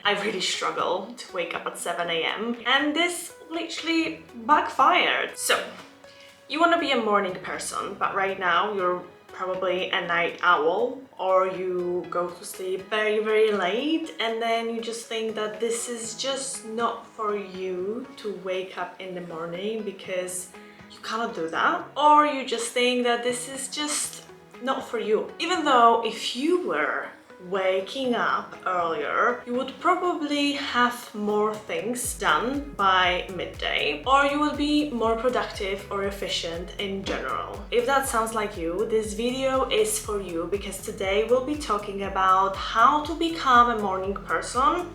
I really struggle to wake up at 7 a.m. and this literally backfired. So, you want to be a morning person, but right now you're probably a night owl, or you go to sleep very late and then you just think that this is just not for you to wake up in the morning because you cannot do that, or you just think that this is just not for you. Even though if you were waking up earlier, you would probably have more things done by midday, or you will be more productive or efficient in general. If that sounds like you, this video is for you, because today we'll be talking about how to become a morning person,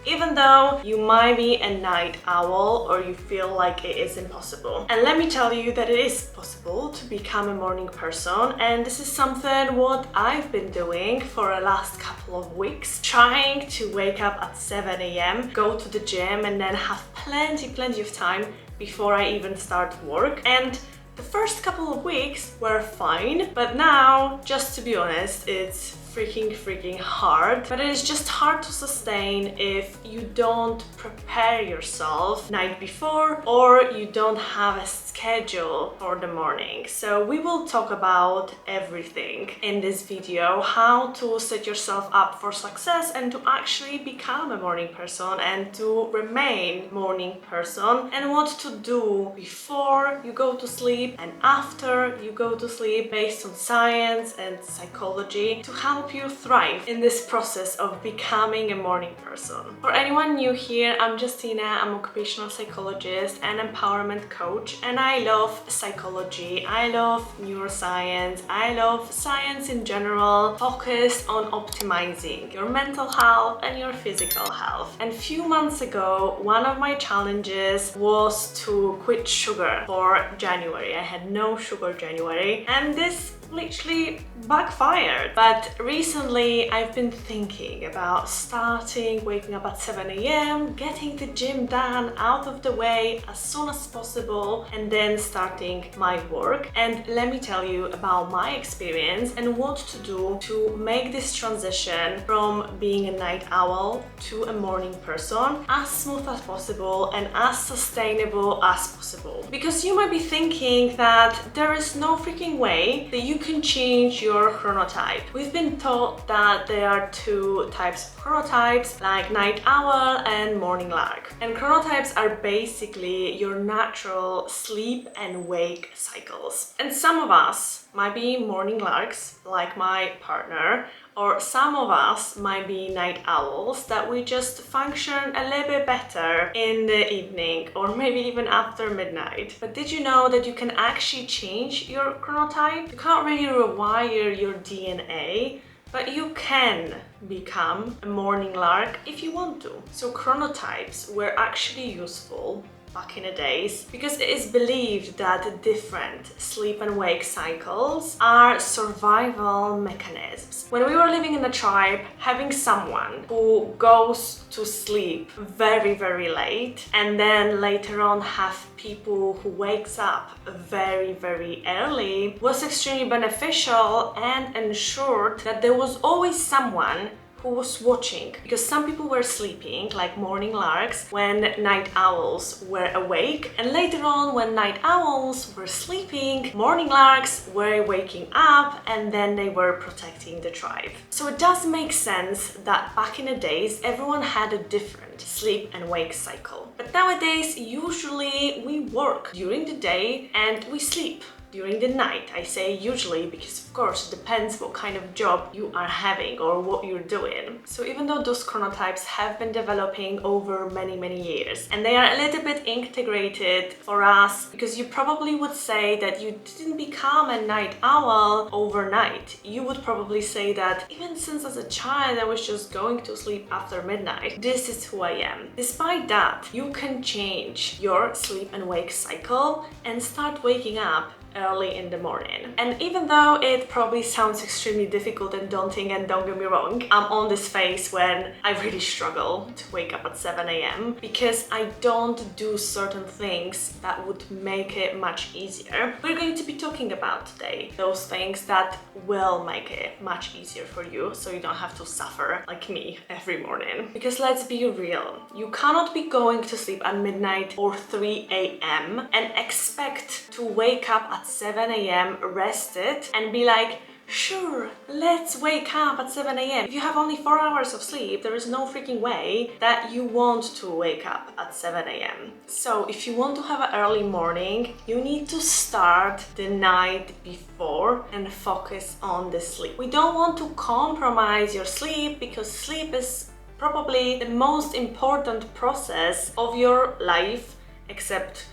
even though you might be a night owl or you feel like it is impossible. And let me tell you that it is possible to become a morning person, and this is something what I've been doing for the last couple of weeks, trying to wake up at 7 a.m, go to the gym and then have plenty of time before I even start work. And the first couple of weeks were fine, but now, just to be honest, it's freaking hard. But it is just hard to sustain if you don't prepare yourself night before, or you don't have a schedule for the morning. So we will talk about everything in this video: how to set yourself up for success and to actually become a morning person and to remain morning person, and what to do before you go to sleep and after you go to sleep, based on science and psychology, to help you thrive in this process of becoming a morning person. For anyone new here, I'm Justina. I'm an occupational psychologist and empowerment coach, and I love psychology, I love neuroscience, I love science in general, focused on optimizing your mental health and your physical health. And a few months ago, one of my challenges was to quit sugar for January. I had no sugar January, and this literally backfired. But recently I've been thinking about starting waking up at 7 a.m, getting the gym done, out of the way as soon as possible, and then starting my work. And let me tell you about my experience and what to do to make this transition from being a night owl to a morning person as smooth as possible and as sustainable as possible. Because you might be thinking that there is no freaking way that you can change your chronotype. We've been taught that there are two types of chronotypes, like night owl and morning lark. And chronotypes are basically your natural sleep and wake cycles. And some of us might be morning larks, like my partner, or some of us might be night owls, that we just function a little bit better in the evening or maybe even after midnight. But did you know that you can actually change your chronotype? You can't really rewire your DNA, but you can become a morning lark if you want to. So chronotypes were actually useful back in the days because it is believed that different sleep and wake cycles are survival mechanisms. When we were living in a tribe, having someone who goes to sleep very late and then later on have people who wakes up very early was extremely beneficial, and ensured that there was always someone who was watching, because some people were sleeping like morning larks when night owls were awake, and later on when night owls were sleeping, morning larks were waking up, and then they were protecting the tribe. So it does make sense that back in the days everyone had a different sleep and wake cycle. But nowadays usually we work during the day and we sleep during the night. I say usually because of course it depends what kind of job you are having or what you're doing. So even though those chronotypes have been developing over many years, and they are a little bit integrated for us, because you probably would say that you didn't become a night owl overnight. You would probably say that even since as a child I was just going to sleep after midnight. This is who I am. Despite that, you can change your sleep and wake cycle and start waking up early in the morning. And even though it probably sounds extremely difficult and daunting, and don't get me wrong, I'm on this phase when I really struggle to wake up at 7 a.m. because I don't do certain things that would make it much easier. We're going to be talking about today those things that will make it much easier for you, so you don't have to suffer like me every morning. Because let's be real, you cannot be going to sleep at midnight or 3 a.m. and expect to wake up at 7 a.m. rested and be like, sure, let's wake up at 7 a.m. If you have only 4 hours of sleep, there is no freaking way that you want to wake up at 7 a.m. So if you want to have an early morning, you need to start the night before and focus on the sleep. We don't want to compromise your sleep because sleep is probably the most important process of your life, except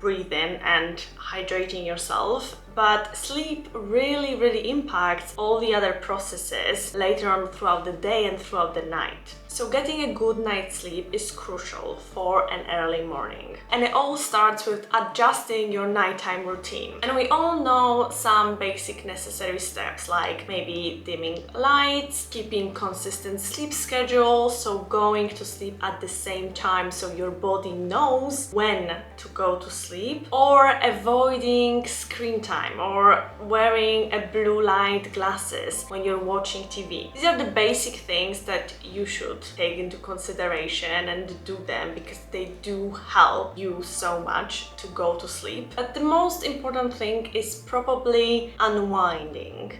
breathing and hydrating yourself. But sleep really impacts all the other processes later on throughout the day and throughout the night. So getting a good night's sleep is crucial for an early morning. And it all starts with adjusting your nighttime routine. And we all know some basic necessary steps, like maybe dimming lights, keeping consistent sleep schedule, so going to sleep at the same time so your body knows when to go to sleep, or avoiding screen time, or wearing a blue light glasses when you're watching TV. These are the basic things that you should take into consideration and do them because they do help you so much to go to sleep. But the most important thing is probably unwinding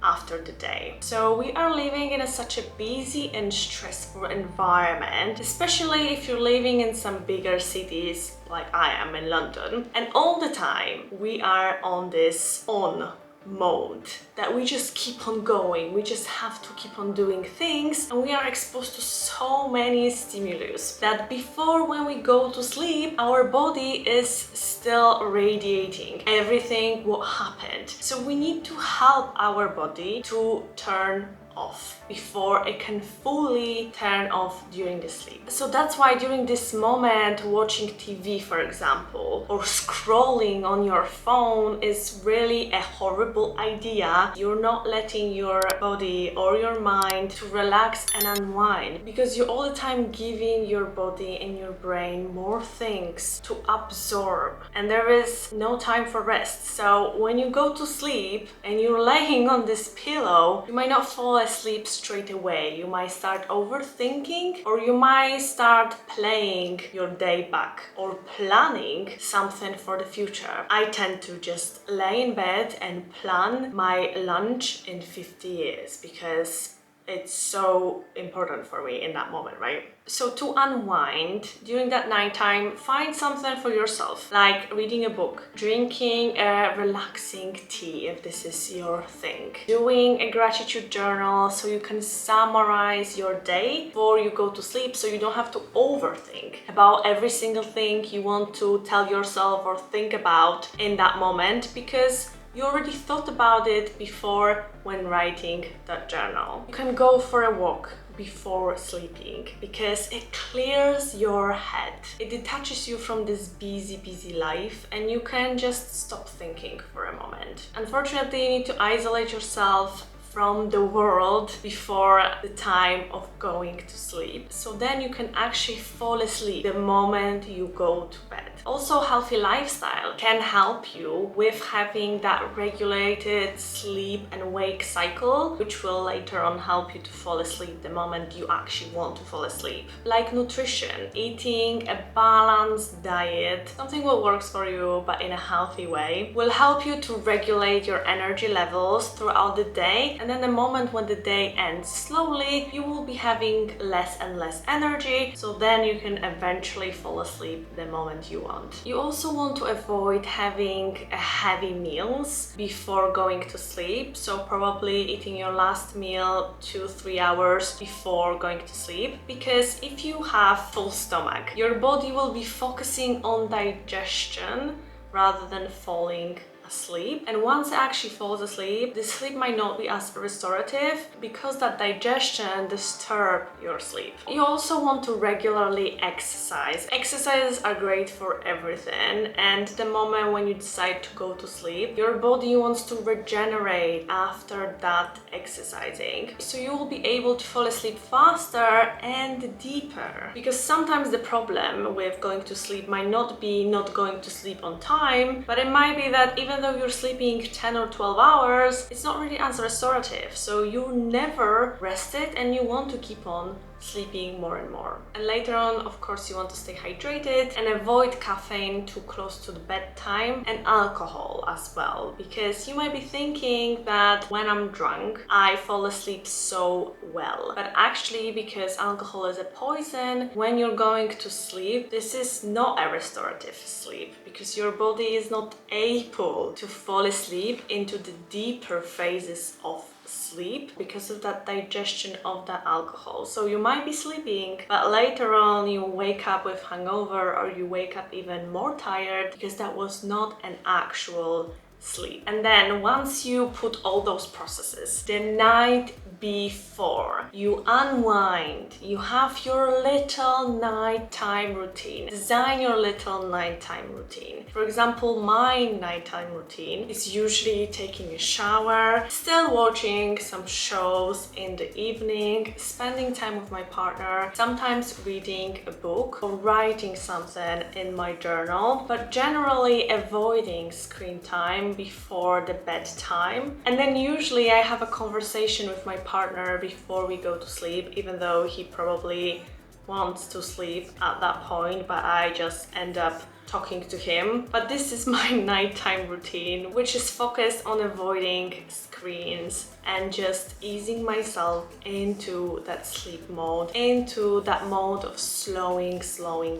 after the day. So we are living in such a busy and stressful environment, especially if you're living in some bigger cities like I am in London, and all the time we are on this on mode that we just keep on going, we just have to keep on doing things, and we are exposed to so many stimulus that before when we go to sleep our body is still radiating everything what happened. So we need to help our body to turn off before it can fully turn off during the sleep. So that's why during this moment watching TV, for example, or scrolling on your phone is really a horrible idea. You're not letting your body or your mind to relax and unwind because you're all the time giving your body and your brain more things to absorb, and there is no time for rest. So when you go to sleep and you're laying on this pillow, you might not fall asleep straight away. You might start overthinking, or you might start playing your day back or planning something for the future. I tend to just lay in bed and plan my lunch in 50 years because it's so important for me in that moment, right? So to unwind during that nighttime, find something for yourself, like reading a book, drinking a relaxing tea if this is your thing, doing a gratitude journal so you can summarize your day before you go to sleep, so you don't have to overthink about every single thing you want to tell yourself or think about in that moment, because you already thought about it before when writing that journal. You can go for a walk before sleeping because it clears your head. It detaches you from this busy life and you can just stop thinking for a moment. Unfortunately, you need to isolate yourself from the world before the time of going to sleep. So then you can actually fall asleep the moment you go to bed. Also, healthy lifestyle can help you with having that regulated sleep and wake cycle, which will later on help you to fall asleep the moment you actually want to fall asleep. Like nutrition, eating a balanced diet, something what works for you but in a healthy way, will help you to regulate your energy levels throughout the day. And then the moment when the day ends slowly, you will be having less and less energy, so then you can eventually fall asleep the moment you want. You also want to avoid having heavy meals before going to sleep, so probably eating your last meal 2-3 hours before going to sleep, because if you have full stomach, your body will be focusing on digestion rather than falling asleep. And once it actually falls asleep, the sleep might not be as restorative because that digestion disturbs your sleep. You also want to regularly exercise. Exercises are great for everything, and the moment when you decide to go to sleep, your body wants to regenerate after that exercising. So you will be able to fall asleep faster and deeper. Because sometimes the problem with going to sleep might not be not going to sleep on time, but it might be that even though you're sleeping 10 or 12 hours, it's not really as restorative. So you're never rested and you want to keep on sleeping more and more. And later on, of course, you want to stay hydrated and avoid caffeine too close to the bedtime, and alcohol as well, because you might be thinking that when I'm drunk, I fall asleep so well. But actually, because alcohol is a poison, when you're going to sleep, this is not a restorative sleep because your body is not able to fall asleep into the deeper phases of sleep because of that digestion of the alcohol. So you might be sleeping, but later on you wake up with hangover, or you wake up even more tired because that was not an actual sleep. And then once you put all those processes, the night before you unwind, you have your little nighttime routine. Design your little nighttime routine. For example, my nighttime routine is usually taking a shower, still watching some shows in the evening, spending time with my partner, sometimes reading a book or writing something in my journal, but generally avoiding screen time before the bedtime. And then usually I have a conversation with my partner before we go to sleep, even though he probably wants to sleep at that point, but I just end up talking to him. But this is my nighttime routine, which is focused on avoiding screens and just easing myself into that sleep mode, into that mode of slowing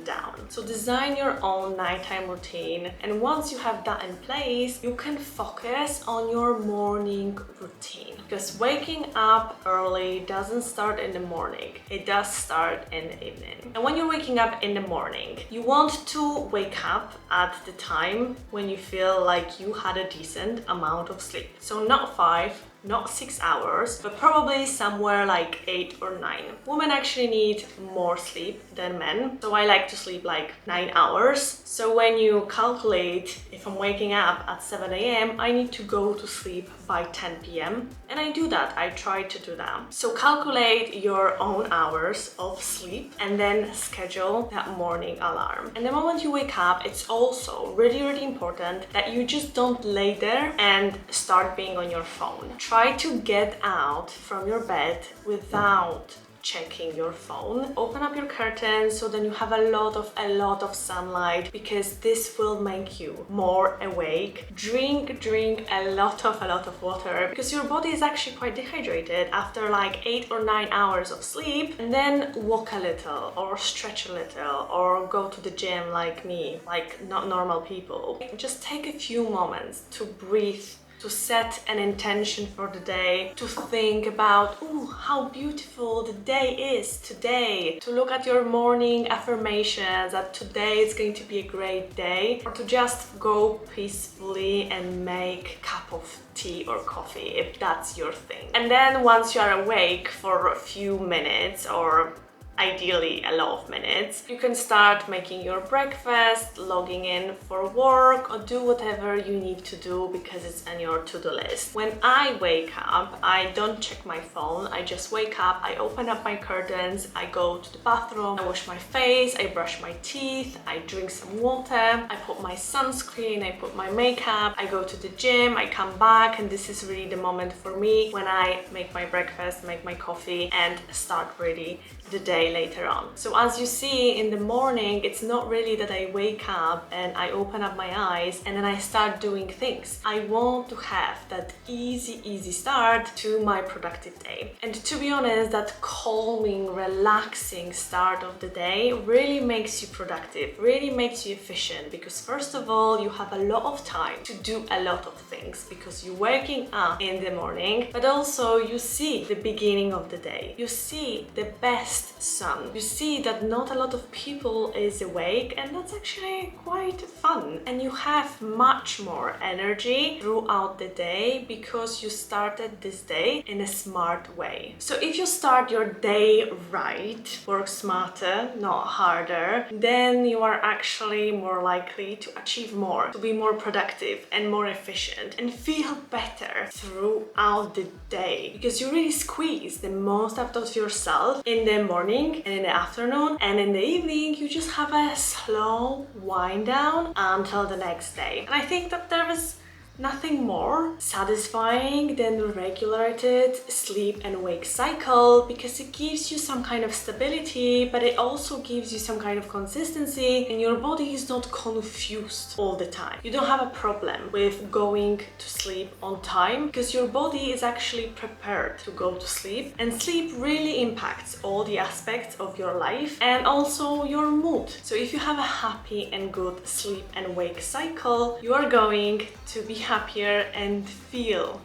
down. So design your own nighttime routine, and once you have that in place, you can focus on your morning routine, because waking up early doesn't start in the morning, it does start in the evening. And when you're waking up in the morning, you want to wake up at the time when you feel like you had a decent amount of sleep. So not 5, not 6 hours, but probably somewhere like 8 or 9. Women actually need more sleep than men, so I like to sleep like 9 hours. So when you calculate, if I'm waking up at 7 a.m, I need to go to sleep by 10 p.m. And I do that, I try to do that. So calculate your own hours of sleep and then schedule that morning alarm. And the moment you wake up, it's also really important that you just don't lay there and start being on your phone. Try to get out from your bed without checking your phone. Open up your curtains so then you have a lot of sunlight, because this will make you more awake. Drink a lot of water, because your body is actually quite dehydrated after like 8 or 9 hours of sleep. And then walk a little or stretch a little or go to the gym like me, like not normal people. Just take a few moments to breathe, to set an intention for the day, to think about, ooh, how beautiful the day is today, to look at your morning affirmations that today is going to be a great day, or to just go peacefully and make a cup of tea or coffee if that's your thing. And then once you are awake for a few minutes, or ideally a lot of minutes, you can start making your breakfast, logging in for work, or do whatever you need to do because it's on your to-do list. When I wake up, I don't check my phone, I just wake up, I open up my curtains, I go to the bathroom, I wash my face, I brush my teeth, I drink some water, I put my sunscreen, I put my makeup, I go to the gym, I come back, and this is really the moment for me when I make my breakfast, make my coffee, and start really the day later on. So as you see in the morning, it's not really that I wake up and I open up my eyes and then I start doing things. I want to have that easy start to my productive day. And to be honest, that calming, relaxing start of the day really makes you productive, really makes you efficient, because first of all, you have a lot of time to do a lot of things because you're waking up in the morning, but also you see the beginning of the day. You see the best sun, you see that not a lot of people is awake, and that's actually quite fun. And you have much more energy throughout the day because you started this day in a smart way. So if you start your day right, work smarter, not harder, then you are actually more likely to achieve more, to be more productive and more efficient and feel better throughout the day, because you really squeeze the most out of yourself in the morning and in the afternoon, and in the evening you just have a slow wind down until the next day. And I think that there is nothing more satisfying than the regulated sleep and wake cycle, because it gives you some kind of stability, but it also gives you some kind of consistency, and your body is not confused all the time. You don't have a problem with going to sleep on time because your body is actually prepared to go to sleep, and sleep really impacts all the aspects of your life and also your mood. So if you have a happy and good sleep and wake cycle, you are going to be happier and feel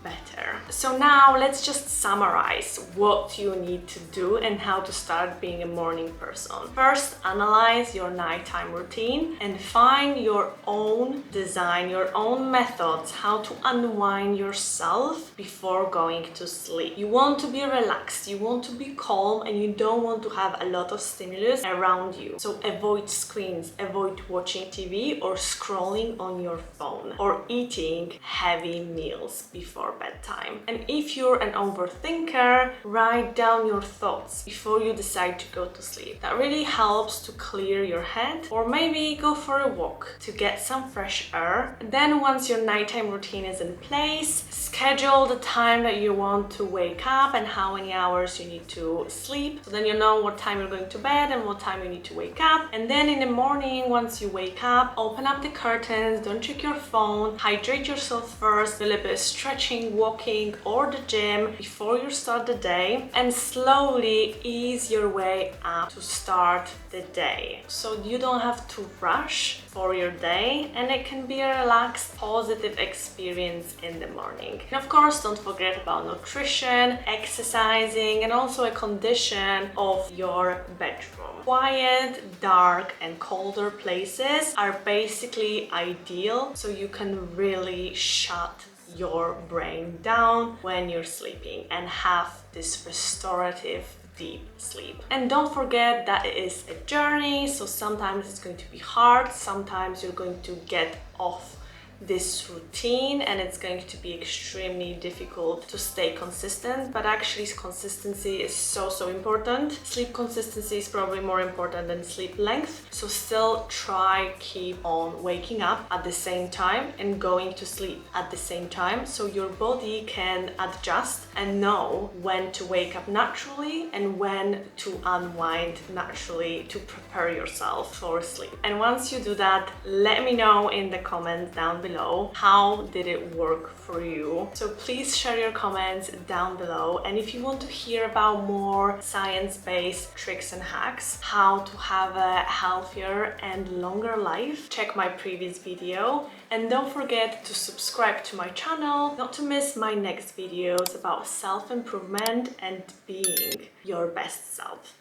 better. So now let's just summarize what you need to do and how to start being a morning person. First, analyze your nighttime routine and find your own design, your own methods, how to unwind yourself before going to sleep. You want to be relaxed, you want to be calm, and you don't want to have a lot of stimulus around you. So avoid screens, avoid watching TV or scrolling on your phone or eating heavy meals before bedtime. And if you're an overthinker, write down your thoughts before you decide to go to sleep. That really helps to clear your head, or maybe go for a walk to get some fresh air. Then once your nighttime routine is in place, schedule the time that you want to wake up and how many hours you need to sleep. So then you know what time you're going to bed and what time you need to wake up. And then in the morning, once you wake up, open up the curtains, don't check your phone, hydrate yourself first, do a little bit of stretching, walking or the gym before you start the day, and slowly ease your way up to start the day. So you don't have to rush for your day, and it can be a relaxed, positive experience in the morning. And of course, don't forget about nutrition, exercising, and also a condition of your bedroom. Quiet, dark, and colder places are basically ideal, so you can really shut your brain down when you're sleeping and have this restorative deep sleep. And don't forget that it is a journey, so sometimes it's going to be hard, sometimes you're going to get off this routine and it's going to be extremely difficult to stay consistent, but actually consistency is so important. Sleep consistency is probably more important than sleep length, so still try keep on waking up at the same time and going to sleep at the same time, so your body can adjust and know when to wake up naturally and when to unwind naturally to prepare yourself for sleep. And once you do that, let me know in the comments down below how did it work for you. So please share your comments down below, and if you want to hear about more science-based tricks and hacks how to have a healthier and longer life, check my previous video. And don't forget to subscribe to my channel not to miss my next videos about self-improvement and being your best self.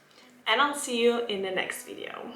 And I'll see you in the next video.